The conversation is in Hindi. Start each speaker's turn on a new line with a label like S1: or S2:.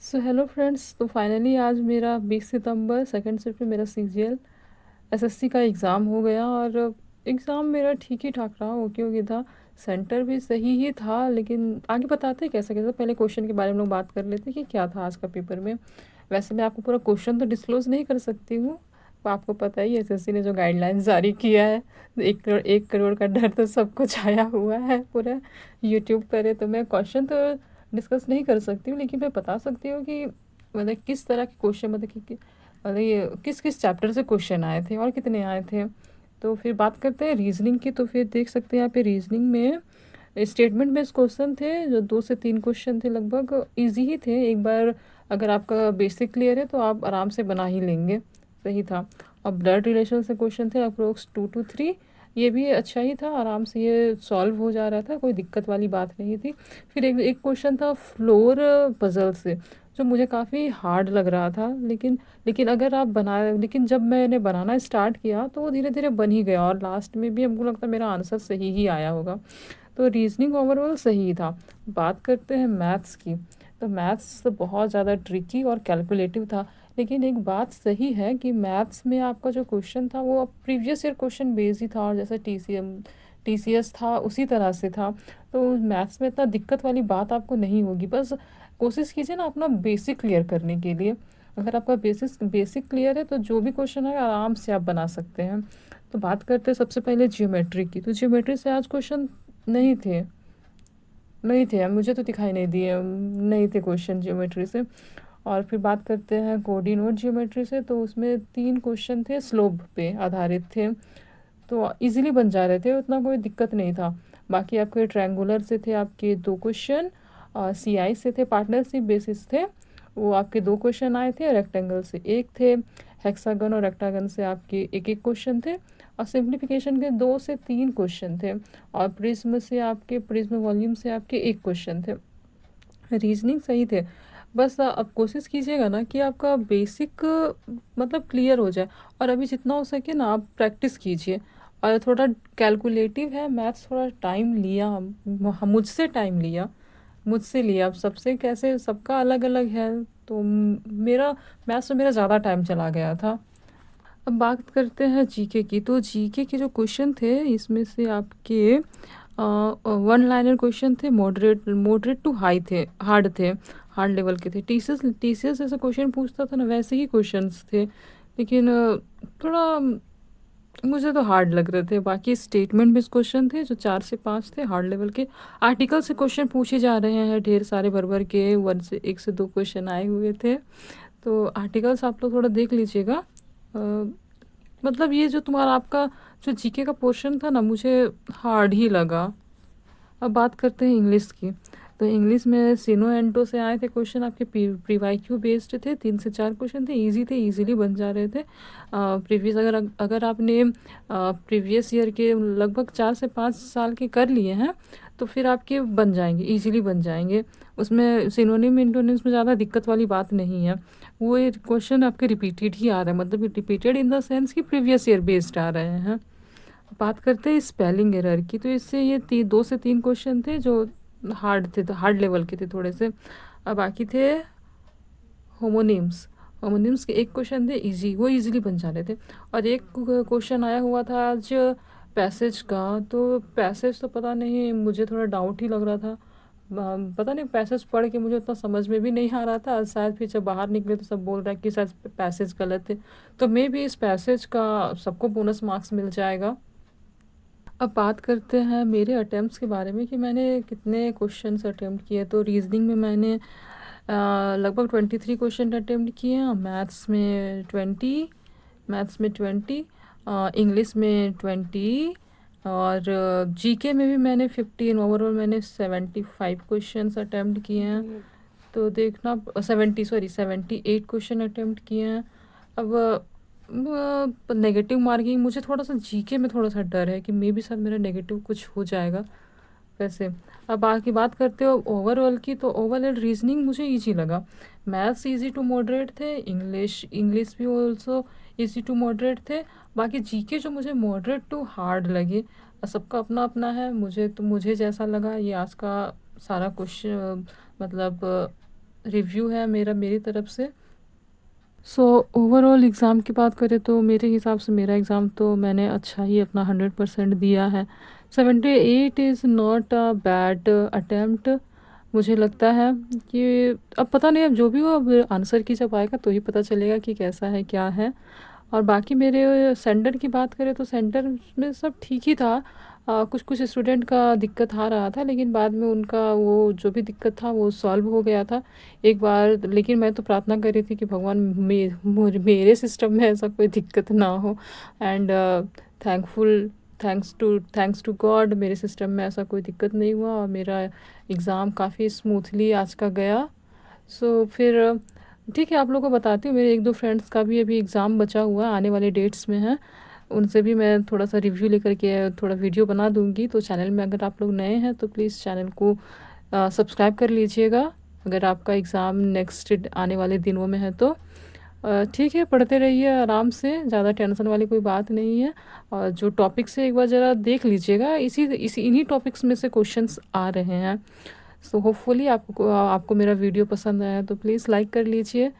S1: सो हेलो फ्रेंड्स, तो फाइनली आज मेरा 20 सितंबर सेकंड शिफ्ट में मेरा सीजीएल एसएससी का एग्ज़ाम हो गया। और एग्ज़ाम मेरा ठीक ही ठाक रहा, ओके ओके था। सेंटर भी सही ही था, लेकिन आगे बताते हैं कैसे कैसे। पहले क्वेश्चन के बारे में लोग बात कर लेते हैं कि क्या था आज का पेपर में। वैसे मैं आपको पूरा क्वेश्चन तो डिस्क्लोज़ नहीं कर सकती हूँ। तो आपको पता ही है एसएससी ने जो गाइडलाइंस जारी किया है, तो 1 करोड़ का डर तो सबको छाया हुआ है पूरा यूट्यूब पर है। तो मैं क्वेश्चन तो डिस्कस नहीं कर सकती हूँ, लेकिन मैं बता सकती हूँ कि मतलब किस तरह के क्वेश्चन, मतलब मतलब ये किस किस चैप्टर से क्वेश्चन आए थे और कितने आए थे। तो फिर बात करते हैं रीजनिंग की। तो फिर देख सकते हैं यहाँ पे रीजनिंग में स्टेटमेंट बेस्ड क्वेश्चन थे, जो 2 से 3 क्वेश्चन थे, लगभग इजी ही थे। एक बार अगर आपका बेसिक क्लियर है तो आप आराम से बना ही लेंगे। सही था। और ब्लड रिलेशन से क्वेश्चन थे अप्रोक्स 2 to 3। ये भी अच्छा ही था, आराम से ये सॉल्व हो जा रहा था, कोई दिक्कत वाली बात नहीं थी। फिर एक एक क्वेश्चन था फ्लोर पजल से, जो मुझे काफ़ी हार्ड लग रहा था। लेकिन अगर आप बना लेकिन जब मैंने बनाना स्टार्ट किया तो वो धीरे धीरे बन ही गया, और लास्ट में भी हमको लगता है मेरा आंसर सही ही आया होगा। तो रीजनिंग ओवरऑल सही था। बात करते हैं मैथ्स की। तो मैथ्स तो बहुत ज़्यादा ट्रिकी और कैलकुलेटिव था। लेकिन एक बात सही है कि मैथ्स में आपका जो क्वेश्चन था वो प्रीवियस ईयर क्वेश्चन बेस ही था, और जैसे टीसीएस था उसी तरह से था। तो मैथ्स में इतना दिक्कत वाली बात आपको नहीं होगी। बस कोशिश कीजिए ना अपना बेसिक क्लियर करने के लिए। अगर आपका बेसिक क्लियर है तो जो भी क्वेश्चन है आराम से आप बना सकते हैं। तो बात करते हैं सबसे पहले ज्योमेट्री की। तो ज्योमेट्री से आज क्वेश्चन नहीं थे, नहीं थे, मुझे तो दिखाई नहीं दिए, नहीं थे क्वेश्चन ज्योमेट्री से। और फिर बात करते हैं कोऑर्डिनेट ज्योमेट्री से। तो उसमें 3 क्वेश्चन थे, स्लोप पे आधारित थे, तो इजीली बन जा रहे थे, उतना कोई दिक्कत नहीं था। बाकी आपके ट्रायंगुलर से थे आपके 2 क्वेश्चन, सीआई से थे, पार्टनरशिप बेसिस थे, वो आपके 2 क्वेश्चन आए थे। रेक्टेंगल से एक थे, हेक्सागन और रेक्टागन से आपके एक एक क्वेश्चन थे, और सिंप्लीफिकेशन के 2 से 3 क्वेश्चन थे। और प्रिज्म से आपके प्रिज्म वॉल्यूम से आपके 1 क्वेश्चन थे। रीजनिंग सही थे। बस अब कोशिश कीजिएगा ना कि आपका बेसिक मतलब क्लियर हो जाए, और अभी जितना हो सके ना आप प्रैक्टिस कीजिए। और थोड़ा कैलकुलेटिव है मैथ्स, थोड़ा टाइम लिया, मुझसे टाइम लिया, मुझसे लिया। अब सबसे कैसे, सबका अलग अलग है। तो मेरा मैथ्स में मेरा ज़्यादा टाइम चला गया था। अब बात करते हैं जीके की। तो जीके के जो क्वेश्चन थे इसमें से आपके 1 लाइनर क्वेश्चन थे, मॉडरेट मॉडरेट टू हाई थे, हार्ड लेवल के थे। टीसीएस जैसे क्वेश्चन पूछता था ना, वैसे ही क्वेश्चंस थे। लेकिन थोड़ा मुझे तो हार्ड लग रहे थे। बाकी स्टेटमेंट बेस्ड क्वेश्चन थे जो 4 से 5 थे, हार्ड लेवल के। आर्टिकल से क्वेश्चन पूछे जा रहे हैं ढेर सारे, भर भर के 1 से 2 क्वेश्चन आए हुए थे। तो आर्टिकल्स आप लोग थोड़ा देख लीजिएगा। मतलब ये जो तुम्हारा आपका जो जीके का पोर्शन था ना, मुझे हार्ड ही लगा। अब बात करते हैं इंग्लिश की। तो इंग्लिश में सिनो एंटो से आए थे क्वेश्चन, आपके प्रीवाईक्यू बेस्ड थे। 3 से 4 क्वेश्चन थे, इजी थे, इजीली बन जा रहे थे। प्रीवियस अगर अगर आपने प्रीवियस ईयर के लगभग 4 से 5 साल के कर लिए हैं तो फिर आपके बन जाएंगे, इजीली बन जाएंगे। उसमें सिनोनिम इंटोनिम्स में ज़्यादा दिक्कत वाली बात नहीं है। वो ये क्वेश्चन आपके रिपीटेड ही आ रहे हैं, मतलब रिपीटेड इन द सेंस कि प्रीवियस ईयर बेस्ड आ रहे हैं। बात करते हैं स्पेलिंग एरर की। तो इससे ये 2 से 3 क्वेश्चन थे जो हार्ड थे, तो हार्ड लेवल के थे थोड़े से। अब बाकी थे होमोनिम्स। होमोनिम्स के 1 क्वेश्चन थे इजी, वो इजीली बन जा रहे थे। और एक क्वेश्चन आया हुआ था आज पैसेज का। तो पैसेज तो पता नहीं, मुझे थोड़ा डाउट ही लग रहा था। पता नहीं, पैसेज पढ़ के मुझे उतना समझ में भी नहीं आ रहा था। शायद फिर जब बाहर निकले तो सब बोल रहा है कि शायद पैसेज गलत है। तो मे भी इस पैसेज का सबको बोनस मार्क्स मिल जाएगा। अब बात करते हैं मेरे अटेम्प्ट्स के बारे में कि मैंने कितने क्वेश्चंस अटेम्प्ट किए। तो रीजनिंग में मैंने लगभग 23 क्वेश्चन अटेम्प्ट किए हैं। मैथ्स में 20, इंग्लिश में 20, और जीके में भी मैंने 15। ओवरऑल मैंने 75 क्वेश्चन अटेम्प्ट किए हैं। तो देखना, 78 क्वेश्चन अटेम्प्ट किए हैं। अब नेगेटिव मार्किंग, मुझे थोड़ा सा जीके में थोड़ा सा डर है कि मे बी शायद मेरा नेगेटिव कुछ हो जाएगा वैसे। अब बाकी बात करते हो ओवरऑल की। तो ओवरऑल रीजनिंग मुझे इजी लगा। मैथ्स इजी टू मॉडरेट थे, इंग्लिश इंग्लिश भी ऑल्सो इजी टू मॉडरेट थे। बाकी जीके जो मुझे मॉडरेट टू हार्ड लगे। सबका अपना अपना है, मुझे तो मुझे जैसा लगा ये आज का सारा क्वेश्चन, मतलब रिव्यू है मेरा मेरी तरफ से। सो ओवरऑल एग्ज़ाम की बात करें तो मेरे हिसाब से मेरा एग्ज़ाम तो मैंने अच्छा ही अपना 100% दिया है। 78 is not a bad attempt. मुझे लगता है कि अब पता नहीं, अब जो भी हो, अब आंसर की जब आएगा तो ही पता चलेगा कि कैसा है क्या है। और बाकी मेरे सेंटर की बात करें तो सेंटर में सब ठीक ही था। कुछ कुछ स्टूडेंट का दिक्कत आ रहा था, लेकिन बाद में उनका वो जो भी दिक्कत था वो सॉल्व हो गया था एक बार। लेकिन मैं तो प्रार्थना कर रही थी कि भगवान मेरे सिस्टम में ऐसा कोई दिक्कत ना हो। And thankful thanks to God मेरे सिस्टम में ऐसा कोई दिक्कत नहीं हुआ और मेरा एग्ज़ाम काफ़ी स्मूथली आज का गया। सो फिर ठीक है, आप लोगों को बताती हूँ, मेरे एक दो फ्रेंड्स का भी अभी एग्ज़ाम बचा हुआ है, आने वाले डेट्स में है। उनसे भी मैं थोड़ा सा रिव्यू लेकर के थोड़ा वीडियो बना दूंगी। तो चैनल में अगर आप लोग नए हैं तो प्लीज़ चैनल को सब्सक्राइब कर लीजिएगा, अगर आपका एग्ज़ाम नेक्स्ट आने वाले दिनों में है तो। ठीक है, पढ़ते रहिए आराम से, ज़्यादा टेंशन वाली कोई बात नहीं है। और जो टॉपिक्स है एक बार ज़रा देख लीजिएगा, इसी इन्हीं टॉपिक्स में से क्वेश्चंस आ रहे हैं। सो होपफुली आपको आपको मेरा वीडियो पसंद आया तो प्लीज़ लाइक कर लीजिए।